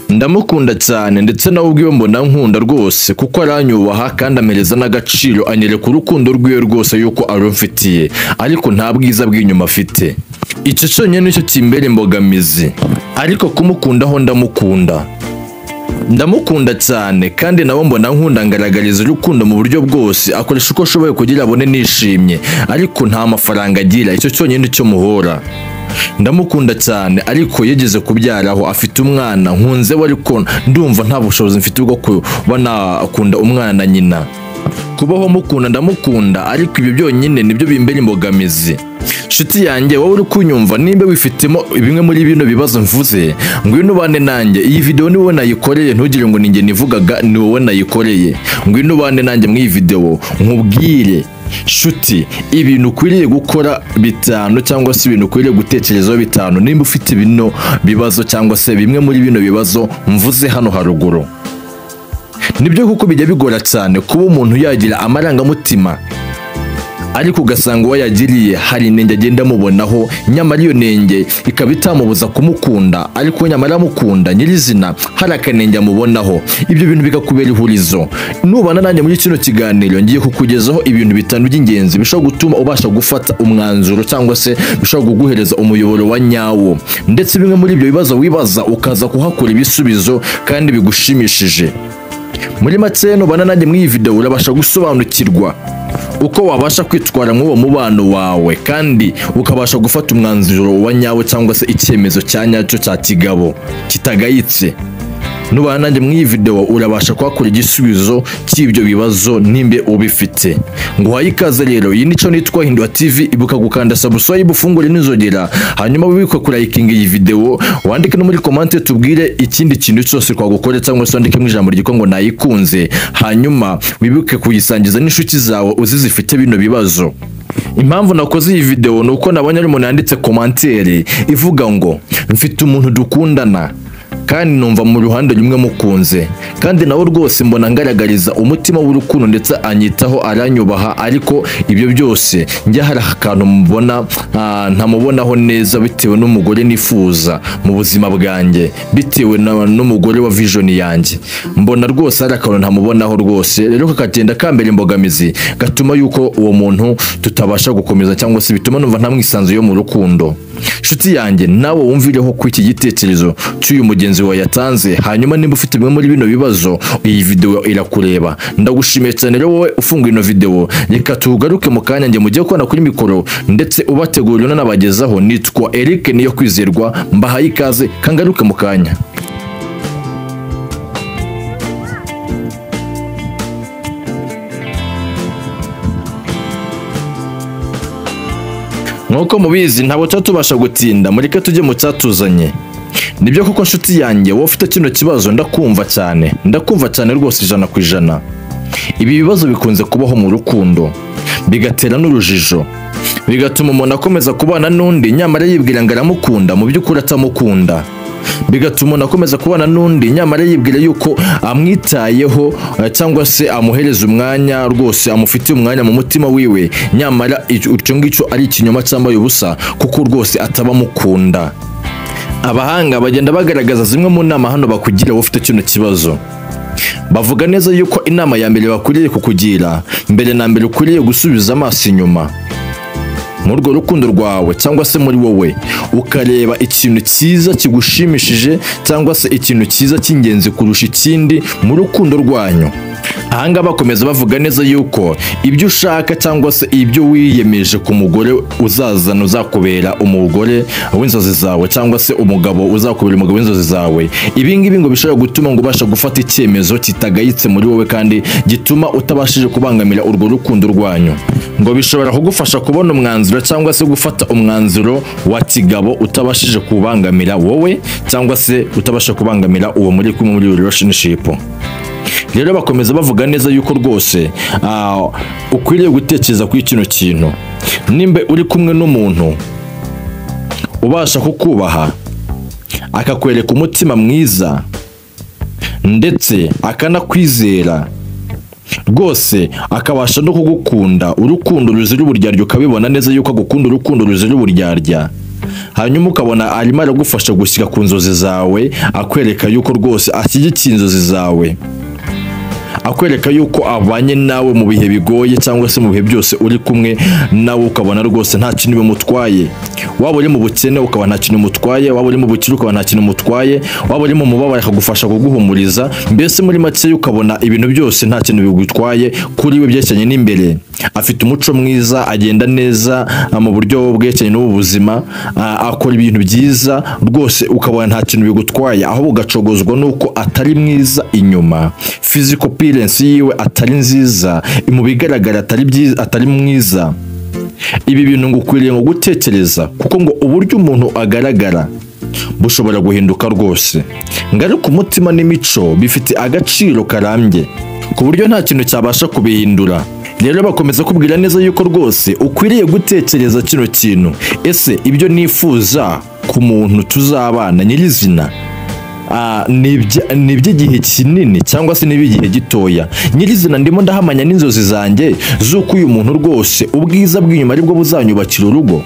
ndamukunda cyane ndetse nawe ubwiwe mbona nkunda rwose kuko aranyubaha kandi amereza n'agaciro, anyereka urukundo rwiwe rwose yuko arumfitiye, ariko nta bwiza bw'inyuma afite. Icyo cyonyine nicyo kimbera imbogamizi, ariko kumukundaho ndamukunda cyane kandi nawe mbona nkunda, ngaragariza urukundo mu buryo bwose, akoresha uko ashoboye kugira abone nishimye, ariko nta mafaranga agira. Icyo cyonyine nicyo muhora. Ndamukunda cyane ariko yigeze kubyaraho, afite umwana nkunze we, ariko ndumva nta bushobozi mfite bwo kuba nakunda umwana na nyina. Kubaho mukunda ndamukunda, ariko ibyo byonyine nibyo bimbera imbogamizi. Nshuti yanjye, wowe uri kunyumva, nimba wifitemo bimwe muri bino bibazo mvuze, ngwino ubane nanjye. Iyi video ni wowe nayikoreye, ntugire ngo ninjye nivugaga, ni wowe nayikoreye. Ngwino ubane nanjye muri iyi video nkubwire nshuti ibintu ukwiriye gukora bitanu, cyangwa se ibintu ukwiriye gutekerezaho bitanu nimba ufite bino bibazo, cyangwa se bimwe muri bino bibazo mvuze hano haruguru. Nibyo kuko bijya bigora cyane kuba umuntu yagira amarangamutima, ariko ugasanga uwo yagiriye hari inenge agenda mubonaho, nyamara iyo nenge ikaba itamubuza kumukunda, ariko nyamara amukunda nyirizina hari akanenge amubonaho. Ibyo bintu bikakubera ihurizo. Nubana nanjye muri kino kiganiro, ngiye kukugezaho ibintu bitanu by'ingenzi bishobora gutuma ubasha gufata umwanzuro, cyangwa se bishobora kuguhereza umuyoboro wa nyawo, ndetse bimwe muri ibyo bibazo wibaza ukaza kuhakura ibisubizo kandi bigushimishije. Muri make nubana nanjye muri iyi video urabasha gusobanukirwa uko wabasha kwitwara mu mubano wawe, kandi ukabasha gufata umwanzuro wa nyawo, cyangwa se icyemezo cya nyacyo cya kigabo kitagayitse. Nubana nanjye muri iyi video urabasha kwakura igisubizo cy'ibyo bibazo nimbe ubifite. Nguhaye ikaze rero, iyi nico nitwa Hindura TV. Ibuka gukanda subscribe, ufungure n'inzogera, hanyuma wibikwe kurayikinga iyi video, wandike no muri comment tubwire ikindi kintu cyose twagukore, cyangwa se wandike mu ijambo ryiko ngo nayikunze, hanyuma wibuke kuyisangiza n'inshuti zawe uzizifite bino bibazo. Impamvu nakoze iyi video nuko nabonye ari umuntu yanditse commentaire ivuga ngo mfite umuntu dukundana kandi numva mu ruhande rumwe mukunze, kandi nawe rwose mbona ngaragariza umutima w'urukundo ndetse anyitaho, aranyubaha, ariko ibyo byose njya hari akantu mubona ntamubonaho neza bitewe n'umugore nifuza mu buzima bwanjye, bitewe n'umugore wa vision yanjye. Mbona rwose hari akantu ntamubonaho rwose, rero kakagenda kambera imbogamizi, gatuma yuko uwo muntu tutabasha gukomeza, cyangwa se bituma numva nta mwisanzu yo mu rukundo. Nshuti yanjye, nawe wumvireho ku iki gitekerezo cy'uyu mugenzi wawe yatanze, hanyuma nimba ufite bimwe muri bino bibazo iyi video irakureba. Ndagushimiye cyane rero wowe ufunguye ino video. Reka tugaruke mu kanya, njye mugiye kubona kuri mikoro ndetse ubategurira n'abagezaho. Nitwa Eric niyo kwizerwa, mbahaye ikaze, kangaruke mu kanya. Nuko mubizi ntabo cyatubasha gutinda, mureke tujye mu cyatuzanye. Nibyo kuko nshuti yanjye, wowe ufite kino kibazo ndakumva cyane rwose 100%. Ibi bibazo bikunze kubaho mu rukundo, bigatera n'urujijo, bigatuma umuntu akomeza kubana n'undi nyamara yibwira ngo aramukunda, mu by'ukuri atamukunda. Bigatuma umuntu akomeza kubana n'undi nyamara yibwira yuko amwitayeho, cyangwa se amuhereza umwanya, rwose amufitiye umwanya mu mutima wiwe, nyamara icyo ngicyo ari ikinyoma cyambaye ubusa, kuko rwose atabamukunda. Abahanga bagenda bagaragaza zimwe mu nama hano bakugira ufite kino kibazo. Bavuga neza yuko inama ya mbere bakwiriye kukugira, mbere na mbere ukwiriye gusubiza amaso inyuma muri urwo rukundo rwawe, cyangwa se muri wowe, ukareba ikintu cyiza kigushimishije, cyangwa se ikintu cyiza cy'ingenzi kurusha ikindi mu rukundo rwanyu. Ahanga bakomeza bavuga neza yuko ibyo ushaka, cyangwa se ibyo wiyemeje ku mugore uzazana uzakubera umugore w'inzozi zawe, cyangwa se umugabo uzakubera umugabo w'inzozi zawe, ibi ngibi ngo bishobora gutuma ngo ubasha gufata icyemezo kitagayitse muri wowe, kandi gituma utabashije kubangamira urwo rukundo rwanyu. Ngo bishobora kugufasha kubona umwanzuro, cyangwa se gufata umwanzuro wa kigabo utabashije kubangamira wowe, cyangwa se utabasha kubangamira uwo muri kumwe muri relationship. Rero bakomeza bavuga neza yuko rwose ukwiriye gutekereza kuri kino kintu. Nimba uri kumwe n'umuntu ubasha kukubaha, akakwereka umutima mwiza, ndetse akanakwizera, rwose akabasha no kugukunda, urukundo ruzira uburyarya, ukabibona neza yuko agukunda urukundo ruzira uburyarya, hanyuma ukabona arimo aragufasha gushyira ku nzozi zawe, akwereka yuko rwose ashyigikiye inzozi zawe, akwereka yuko abanye nawe mu bihe bigoye cyangwa se mu bihe byose uri kumwe nawe, ukabona rwose nta kintu bimutwaye. Waba uri mu bukene ukaba nta kintu mutwaye, waba uri mu bukire ukaba nta kintu mutwaye, waba uri mu mubabaro akagufasha kuguhumuriza, mbese muri make ukabona ibintu byose nta kintu bigutwaye kuri we byerekeranye n'imbere. Afite umuco mwiza, agenda neza mu buryo bwerekeranye n'ubu buzima, akora ibintu byiza rwose, ukabona nta kintu bigutwaye, aho ugacogozwa nuko atari mwiza inyuma, physical appearance yiwe atari nziza, mu bigaragara atari mwiza. Ibi bintu ngukwiriye ngo gutekereza, kuko ngo uburyo umuntu agaragara bushobora guhinduka rwose. Ngaruka umutima n'imico bifite agaciro karambye ku buryo nta kintu cyabasha kubihindura. Rero bakomeza kubwira neza yuko rwose ukwiriye gutekereza kino kintu, ese ibyo nifuza ku muntu tuzabana nyirizina ni iby'igihe kinini cyangwa se n'iby'igihe gitoya, nyirizina ndimo ndahamanya n'inzozi zanjye z'uko uyu muntu rwose ubwiza bw'inyuma aribwo buzanyubakira urugo,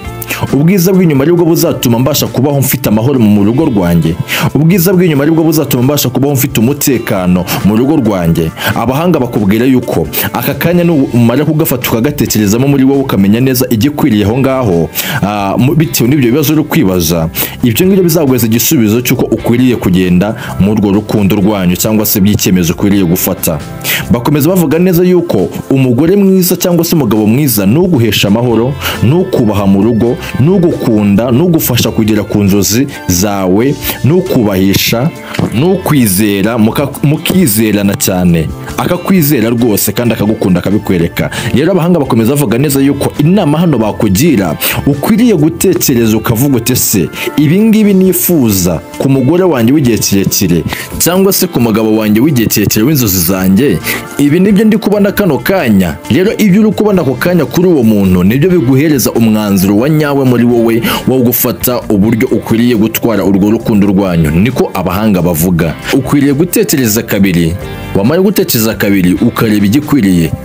ubwiza bw'inyuma aribwo buzatuma mbasha kubaho mfite amahoro mu rugo rwanjye, ubwiza bw'inyuma aribwo buzatuma mbasha kubaho mfite umutekano mu rugo rwanjye. Abahanga bakubwira yuko aka kanya numara kugafata ukagatekerezamo muri wowe, ukamenya neza igikwiriye aho ngaho, bitewe n'ibyo bibazo uri kwibaza, ibyo ngibyo bizaguheza igisubizo cy'uko ukwiriye kugenda muri urwo rukundo rwanyu cyangwa se by'icyemezo ukwiriye gufata. Bakomeza bavuga neza yuko umugore mwiza cyangwa se umugabo mwiza nuguhesha amahoro, nukubaha mu rugo, nugukunda, nugufasha kugera ku nzozi zawe, nukubahisha, nukwizera, mukizerana cyane, akakwizera rwose kandi akagukunda akabikwereka. Rero abahanga bakomeza bavuga neza yuko inama hano bakugira, ukwiriye gutekereza ukavuga uti se ibi ngibi nifuza ku mugore wanjye w'igihe kirekire cyangwa se ku mugabo wanjye w'igihe kirekire w'inzozi zanjye, ibi nibyo ndi kubona kano kanya. Rero ibyo uri kubona ako kanya kuri uwo muntu nibyo biguhereza umwanzuro wa nyawe muri wowe wo gufata uburyo ukwiriye gutwara urwo rukundo rwanyu. Niko abahanga bavuga. Ukwiriye gutekereza kabiri, wamara gutekereza kabiri ukareba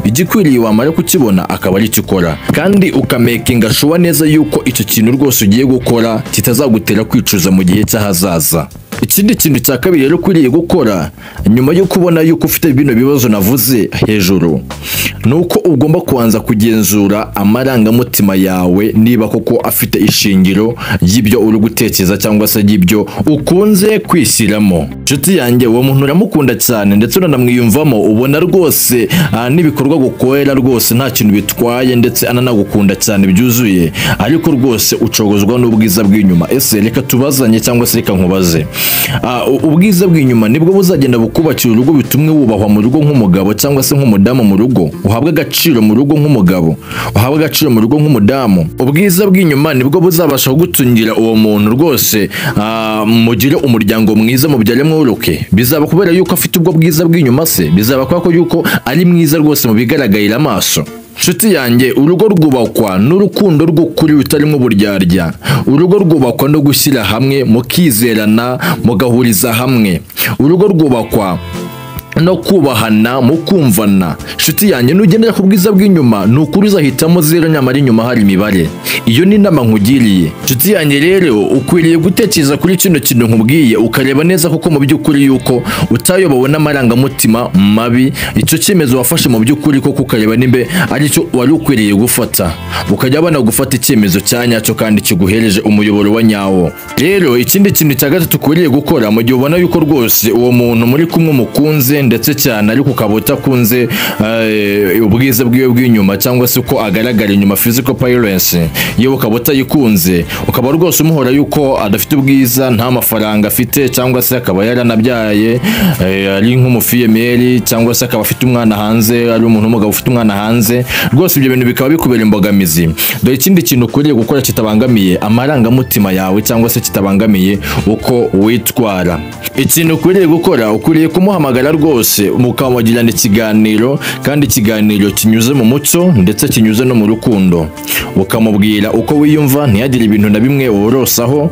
igikwiriye wamara kukibona akaba ari cyo ukora, kandi ukamakinga sure neza yuko icyo kintu rwose ugiye gukora kitazagutera kwicuza mu gihe cy'ahazaza. Ikindi kintu cya kabiri rero ukwiriye gukora nyuma yo kubona yuko ufite bino bibazo navuze hejuru, nuko ugomba kubanza kugenzura amarangamutima yawe niba koko afite ishingiro y'ibyo uri gutekereza cyangwa se y'ibyo ukunze kwishyiramo. Nshuti yanjye, uwo muntu uramukunda cyane ndetse uranamwiyumvamo, ubona rwose n'ibikorwa gukorera rwose nta kintu bitwaye ndetse ananagukunda cyane byuzuye, ariko rwose ucogozwa n'ubwiza bw'inyuma. Ese reka tubazanye cyangwa se reka nkubaze, ubwiza bw'inyuma nibwo buzagenda bukubakira urugo, bitumwe wubahwa mu rugo nk'umugabo cyangwa se nk'umudamu mu rugo, uhabwa agaciro mu rugo nk'umugabo, uhabwa agaciro mu rugo nk'umudamu. Ubwiza bw'inyuma nibwo buzabasha kugutungira uwo muntu rwose, mugire umuryango mwiza, mubyare mwuruke. Bizaba kubera yuko afite ubwo bwiza bw'inyuma se? Bizaba kubera yuko ari mwiza rwose mu bigaragarira amaso? Nshuti yanjye, urugo rwubakwa n'urukundo rw'ukuri rutarimo uburyarya. Urugo rwubakwa no gushyira hamwe, mukizerana, mugahuriza hamwe. Urugo rwubakwa no kubahana, mukumvana. Nshuti yanjye, nugendera ku bwiza bw'inyuma nukuri uzahitamo zero, nyamara inyuma hari imibare. Iyo ni inama nkugiriye. Nshuti yanjye rero, ukwiriye gutekereza kuri kino kintu nkubwiye, ukareba neza kuko mu by'ukuri yuko utayobowe n'amarangamutima mabi. Icyo cyemezo wafashe mu by'ukuri koko ukareba nimbe ari cyo wari ukwiriye gufata, ukajya abana gufata icyemezo cya nyacyo kandi kiguhereje umuyoboro wa nyawo. Rero ikindi kintu cya gatatu ukwiriye gukora mu gihe ubona yuko rwose uwo muntu muri kumwe mukunze ndetse cyane ariko ukaba utakunze ubwiza bwiwe bw'inyuma cyangwa se uko agaragara inyuma, physical appearance, iyo ukaba utayikunze, ukaba rwose umuhora yuko adafite ubwiza, nta mafaranga afite, cyangwa se akaba yaranabyaye ari nk'umufiyemeri, cyangwa se akaba afite umwana hanze, ari umuntu w'umugabo ufite umwana hanze, rwose ibyo bintu bikaba bikubera imbogamizi. Dore ikindi kintu ukwiriye gukora kitabangamiye amarangamutima yawe cyangwa se kitabangamiye uko witwara. Ikintu ukwiriye gukora, ukwiriye kumuhamagara rwose rwose mukamugirana ikiganiro, kandi ikiganiro kinyuze mu muco ndetse kinyuze no mu rukundo, ukamubwira uko wiyumva, ntiyagire ibintu na bimwe worosaho.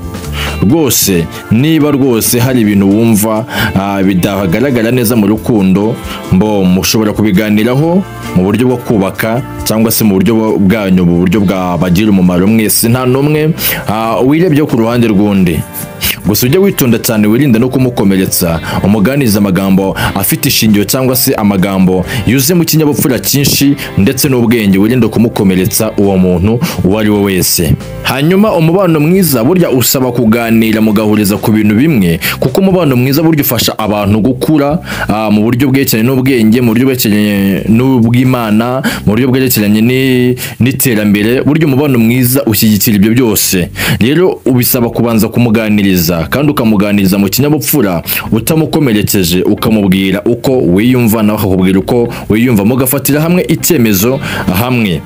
Rwose niba rwose hari ibintu wumva bidagaragara neza mu rukundo, mushobora kubiganiraho mu buryo bwo kubaka cyangwa se mu buryo bwanyu, mu buryo bwabagira umumaro mwese, nta n'umwe wirebye ku ruhande rw'undi. Gusa ujye witonda cyane, wirinda no kumukomeretsa, umuganiriza amagambo afite ishingiro cyangwa se amagambo yuzuye mu kinyabupfura cyinshi ndetse n'ubwenge, wirinda kumukomeretsa uwo muntu uwo ari we wese. Hanyuma umubano mwiza burya usaba kuganira mugahuriza ku bintu bimwe, kuko umubano mwiza burya ufasha abantu gukura mu buryo bwerekeranye n'ubwenge, mu buryo bwerekeranye n'ubw'Imana, mu buryo bwerekeranye n'iterambere. Burya umubano mwiza ushyigikira ibyo byose. Rero ubisaba kubanza kumuganiriza, kandi ukamuganiriza mu kinyabupfura utamukomerekeje, ukamubwira uko wiyumva nawe akakubwira uko wiyumva, mugafatira hamwe icyemezo hamwe.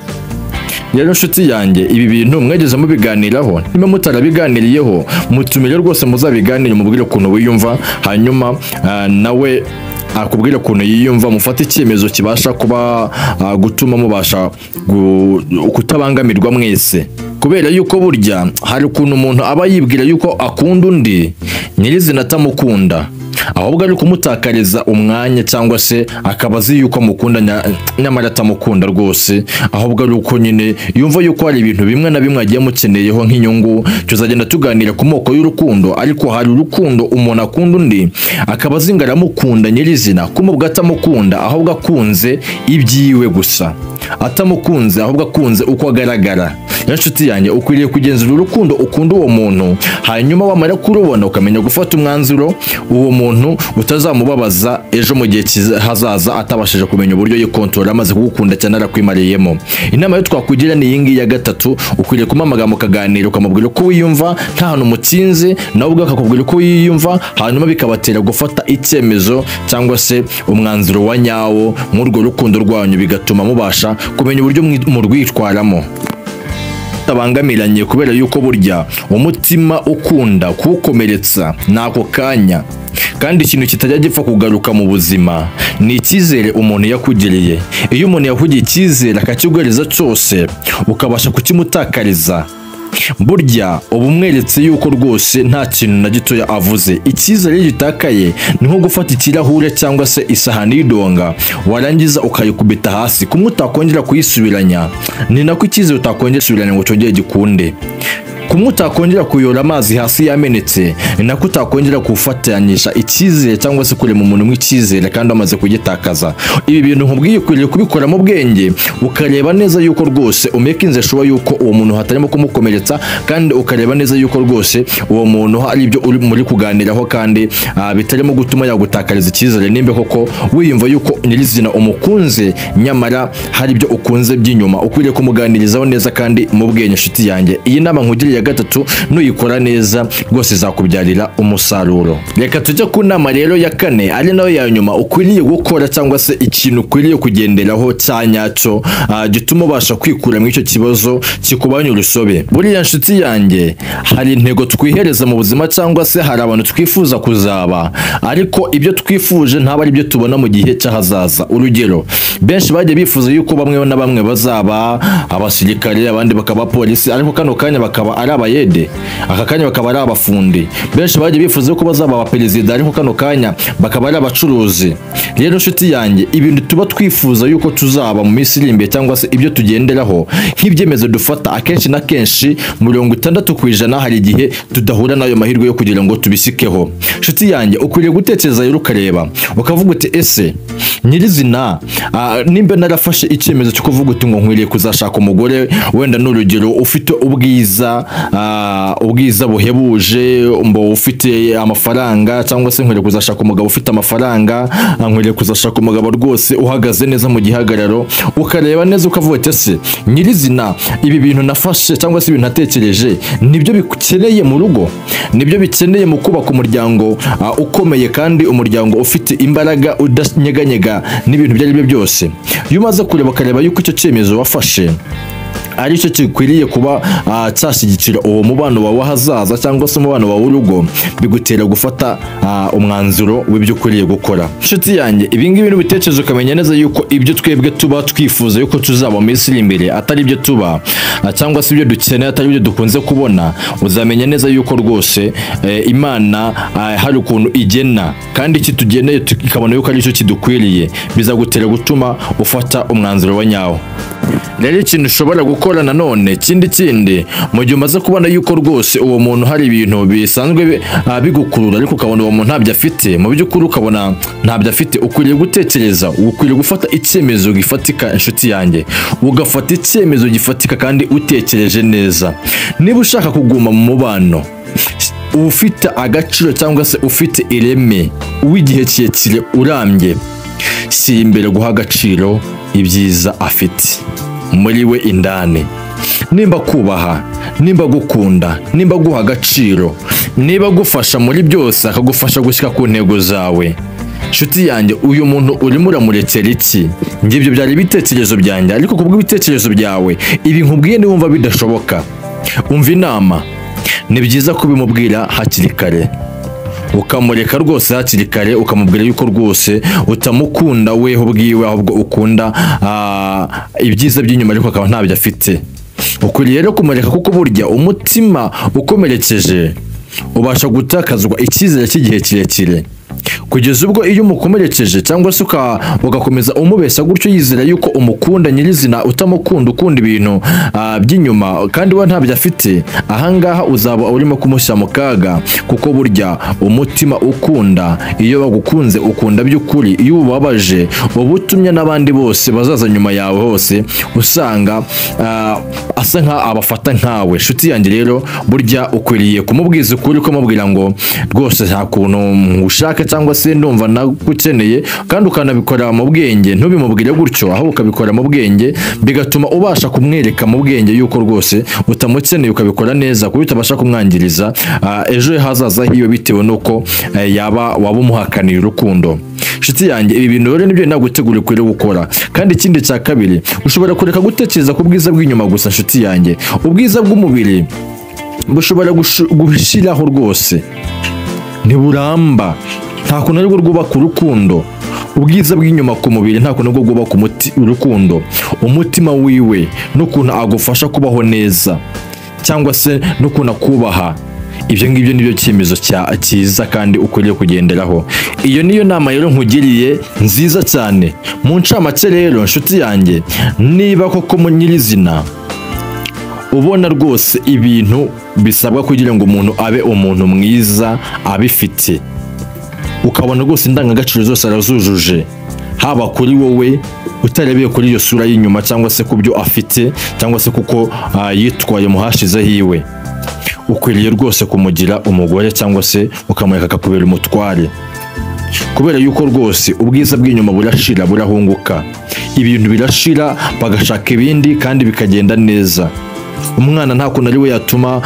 Rero nshuti yanjye, ibi bintu mwegeze mubiganiraho, niba mutarabiganiriyeho mutumire rwose muzabiganire, mubwire ukuntu wiyumva, hanyuma nawe akubwira ukuntu yiyumva, mufate icyemezo kibasha kuba gutuma mubasha kutabangamirwa mwese. Kubera yuko burya hari ukuntu umuntu aba yibwira yuko akunda undi nyirizina atamukunda, ahubwo ari kumutakariza umwanya cyangwa se akaba azi yuko amukunda nyamara atamukunda rwose, ahubwo ari uko nyine yumva yuko hari ibintu bimwe na bimwe agiye amukeneyeho nk'inyungu. Tuzagenda tuganira ku moko y'urukundo, ariko hari urukundo umuntu akunda undi akaba azi ngo aramukunda nyirizina, kumubwa atamukunda ahubwo akunze ibyiwe gusa, atamukunze ahubwo akunze uko agaragara. Inshuti yanjye, ukwiriye kugenzura urukundo ukunda uwo muntu, hanyuma wamara kurubona ukamenya gufata umwanzuro, uwo muntu utazamubabaza ejo mu gihe hazaza atabashije kumenya uburyo yikontorora amaze kugukunda cyane arakwimariyemo. Inama yo twakugira ni iyi ngiyi ya gatatu, ukwiriye kumamaga mukaganira, ukamubwira uko wiyumva nta hantu mutsinze, nawe ubwo akakubwira uko wiyumva, hanyuma bikabatera gufata icyemezo cyangwa se umwanzuro wa nyawo mw'urwo rukundo rwanyu, bigatuma mubasha kumenya uburyo murwitwaramo tabangamiranye, kubera yuko burya umutima ukunda kuwukomeretsa n'ako kanya, kandi ikintu kitajya gipfa kugaruka mu buzima ni icyizere umuntu yakugiriye. Iyo umuntu yakugiye icyizere akakiguhereza cyose ukabasha kukimutakariza, burya uba umweretse yuko rwose nta kintu na gitoya avuze. Icyizere gitakaye ni nko gufata ikirahure cyangwa se isahani y'idonga warangiza ukayikubita hasi, kumwe utakongera kuyisubiranya, ni nako icyizere utakongera gusubiranya ngo cyongere gikunde. Kumwe utakongera kuyora amazi hasi yamenetse, ni nako utakongera kufatanyisha icyizere cyangwa se kurema umuntu mw'icyizere kandi amaze kugitakaza. Ibi bintu nkubwiye ukwiriye kubikora mu bwenge, ukareba neza yuko rwose umekinze shuwa yuko uwo muntu hatarimo kumukomeretsa, kandi ukareba neza yuko rwose uwo muntu hari ibyo uri muri kuganiraho kandi bitarimo gutuma yagutakariza icyizere, nimbe koko wiyumva yuko nyirizina umukunze nyamara hari ibyo ukunze by'inyuma. Ukwiriye kumuganirizaho neza kandi mu bwenge. Inshuti yanjye, iyi nama nkugiriye ya gatatu nuyikora neza rwose izakubyarira umusaruro. Reka tujya ku nama rero ya kane, ari nayo ya nyuma ukwiriye gukora cyangwa se ikintu ukwiriye kugenderaho cya nyacyo gituma ubasha kwikura mu icyo kibazo kikubanya urusobe. Buriya nshuti yanjye, hari intego twihereza mu buzima cyangwa se hari abantu twifuza kuzaba, ariko ibyo twifuje ntabwo ari byo tubona mu gihe cy'ahazaza. Urugero, benshi bagiye bifuza yuko bamwe na bamwe bazaba abasirikare, abandi bakaba polisi, ariko kano kanya bakaba ari abayede, aka kanya bakaba ari abafundi. Benshi bagiye bifuza ko bazaba abaperezida, ariko kano kanya bakaba ari abacuruzi. Rero nshuti yanjye, ibintu tuba twifuza yuko tuzaba mu minsi iri imbere cyangwa se ibyo tugenderaho nk'ibyemezo dufata, akenshi na kenshi 60% hari igihe tudahura nayo mahirwe yo kugira ngo tubisikeho. Nshuti yanjye, ukwiriye gutekereza rero ukareba ukavuga uti ese nyirizina nimba narafashe icyemezo cyo kuvuga uti ngo nkwiriye kuzashaka umugore wenda n'urugero ufite ubwiza buhebuje, mbo ufite amafaranga, cyangwa se nkwiriye kuzashaka umugabo ufite amafaranga, nkwiriye kuzashaka umugabo rwose uhagaze neza mu gihagararo. Ukareba neza ukavuga ati ese nyirizina ibi bintu nafashe cyangwa se ibintu natekereje nibyo bikeneye mu rugo, nibyo bikeneye mu kubaka umuryango ukomeye kandi umuryango ufite imbaraga udanyeganyega n'ibintu byari byo byose. Iyo umaze kureba ukareba yuko icyo cyemezo wafashe aricyo gikwiriye kuba cyashyigikira uwo mubano wawe hazaza cyangwa se umubano wawe w'urugo, bigutera gufata umwanzuro w'ibyo ukwiriye gukora. Inshuti yanjye, ibi ngibi n'ubitekerezo ukamenya neza yuko ibyo twebwe tuba twifuza yuko tuzaba mu minsi iri imbere atari ibyo tuba, cyangwa se ibyo dukeneye atari ibyo dukunze kubona, uzamenya neza yuko rwose Imana hari ukuntu igena, kandi kitugeneye ikabona yuko ari cyo kidukwiriye, bizagutera gutuma ufata umwanzuro wa nyawo. Rero ikintu ushobora gukora nanone kindi mu gihe umaze kubona yuko rwose uwo muntu hari ibintu bisanzwe bigukurura ariko ukabona uwo muntu ntabyo afite, mu by'ukuri ukabona ntabyo afite, ukwiriye gutekereza, ukwiriye gufata icyemezo gifatika. Inshuti yanjye, ugafata icyemezo gifatika kandi utekereje neza. Niba ushaka kuguma mu mubano ufite agaciro cyangwa se ufite ireme w'igihe kirekire urambye, si imbere guha agaciro ibyiza afite muri we indani. Nimba kubaha, nimba gukunda, nimba guha agaciro, niba gufasha muri byose, akagufasha gushyika ku ntego zawe. Inshuti yanjye, uyu muntu urimo uramurekera iki? Njye ibyo byari ibitekerezo byanjye, ariko kubw'ibitekerezo byawe ibi nkubwiye niwumva bidashoboka, umva inama. Ni byiza kubimubwira hakiri kare, ukamureka rwose hakiri kare, ukamubwira yuko rwose utamukunda weho ubwiwe, ahubwo ukunda ibyiza by'inyuma ariko akaba ntabyo afite. Ukwiriye rero kumureka, kuko burya umutima ukomerekeje ubasha gutakazwa icyizere cy'igihe kirekire, kugeza ubwo iyo umukomerekeje cyangwa se ugakomeza umubeshya gutyo yizera yuko umukunda nyirizina, utamukunda, ukunda ibintu by'inyuma kandi we ntabyo afite, ahangaha uzaba urimo kumushyira mu kaga. Kuko burya umutima ukunda, iyo bagukunze ukunda by'ukuri, iyo ubabaje uba utumye n'abandi bose bazaza nyuma yawe hose usanga asa abafata nkawe. Inshuti yanjye rero, burya ukwiriye kumubwiza ukuri, ukamubwira ngo rwose nta kuntu ushaka cyangwa se ndumva nagukeneye, kandi ukanabikora mu bwenge, ntubimubwire gutyo, aho ukabikora mu bwenge, bigatuma ubasha kumwereka mu bwenge yuko rwose utamukeneye, ukabikora neza kuko utabasha kumwangiriza ejo hazaza hiyo, bitewe nuko waba umuhakaniye urukundo. Inshuti yanjye, ibi bintu rero nibyo nagutegura kuri gukora. Kandi ikindi cya kabiri, ushobora kureka gutekereza ku bwiza bw'inyuma gusa. Inshuti yanjye, ubwiza bw'umubiri bushobora gushiraho rwose, ntiburamba, nta kuntu aribwo rwubaka urukundo. Ubwiza bw'inyuma ku mubiri nta kuntu aribwo rwubaka urukundo. Umutima wiwe n'ukuntu agufasha kubaho neza, cyangwa se n'ukuntu akubaha, ibyo ngibyo nibyo cyemezo cyiza kandi ukwiriye kugenderaho. Iyo niyo nama rero nkugiriye nziza cyane. Mu ncamake rero, inshuti yanjye, niba koko mu nyirizina ubona rwose ibintu bisabwa kugira ngo umuntu abe umuntu mwiza abifite, ukabona rwose indangagaciro zose arazujuje, haba kuri wowe utarebeye kuri iyo sura y'inyuma, cyangwa se ku byo afite, cyangwa se kuko yitwaye mu hashize hiwe, ukwiriye rwose kumugira umugore, cyangwa se ukamureka akakubera umutware. Kubera yuko rwose ubwiza bw'inyuma burashira, burahunguka, ibintu birashira, bagashaka ibindi kandi bikagenda neza. Umwana nta kuntu ari we yatuma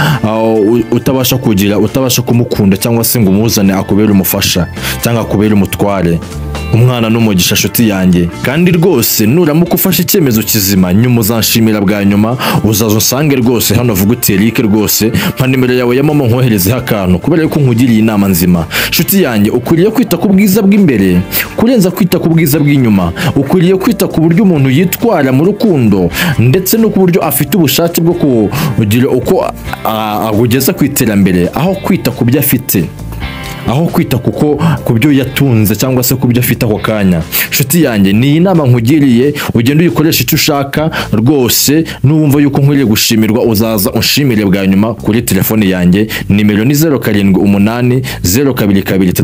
utabasha kumukunda, cyangwa se ngo umuzane akubere umufasha cyangwa akubere umutware. Umwana n'umugisha, nshuti yanjye, kandi rwose nuramuka ufashe icyemezo kizima, nyuma uzanshimira bwa nyuma, uzaza usange rwose hano vuga uti Eric, rwose mpa nimero yawe ya mama nkoherezeho akantu, kubera yuko nkugiriye inama nzima. Nshuti yanjye, ukwiriye kwita ku bwiza bw'imbere kurenza kwita ku bwiza bw'inyuma. Ukwiriye kwita ku buryo umuntu yitwara mu rukundo, ndetse no ku buryo afite ubushake bwo kugira uko agugeza ku iterambere, aho kwita ku byo afite, aho kwita ku byo yatunze cyangwa se ku byo afite ako kanya. Nshuti yanjye, ni inama nkugiriye, ugenda uyikoresha icyo ushaka rwose. N'uwumva yuko nkwiriye gushimirwa, uzaza unshimire bwa nyuma kuri telefone yanjye. Nimero ni 0780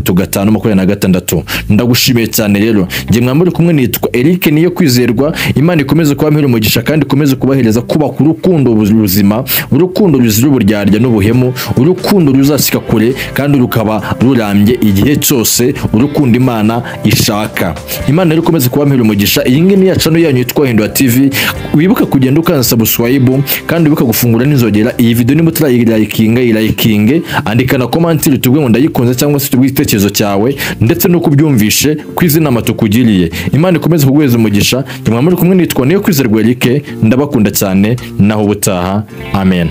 0223526. Ndagushimiye cyane rero. Njye mwambure kumwe, nitwa Eric niyo kwizerwa. Imana ikomeze kuba mpera umugisha kandi ikomeze kubahereza kubaka urukundo ruzima, urukundo ruzira uburyarya n'ubuhemu, urukundo ruzasika kure kandi rukaba rurambye igihe cyose urukunda Imana ishaka. Imana rero ikomeze kubampera umugisha. Iyi ngiyi ni ya channel yanyu yitwa Hindura TV. Wibuka kugenda ukanza subscribe kandi wibuka gufungura n'inzogera. Iyi video nimba utarayikinge andika na comment tubwe ngo ndayikunze cyangwa se tubwe igitekerezo cyawe ndetse no kubyumvishe kwizina matukugiriye. Imana ikomeze kugweza umugisha. Nyuma muri kumwe nitwa Niyokwizerwa Eric, ndabakunda cyane naho ubutaha. Amen.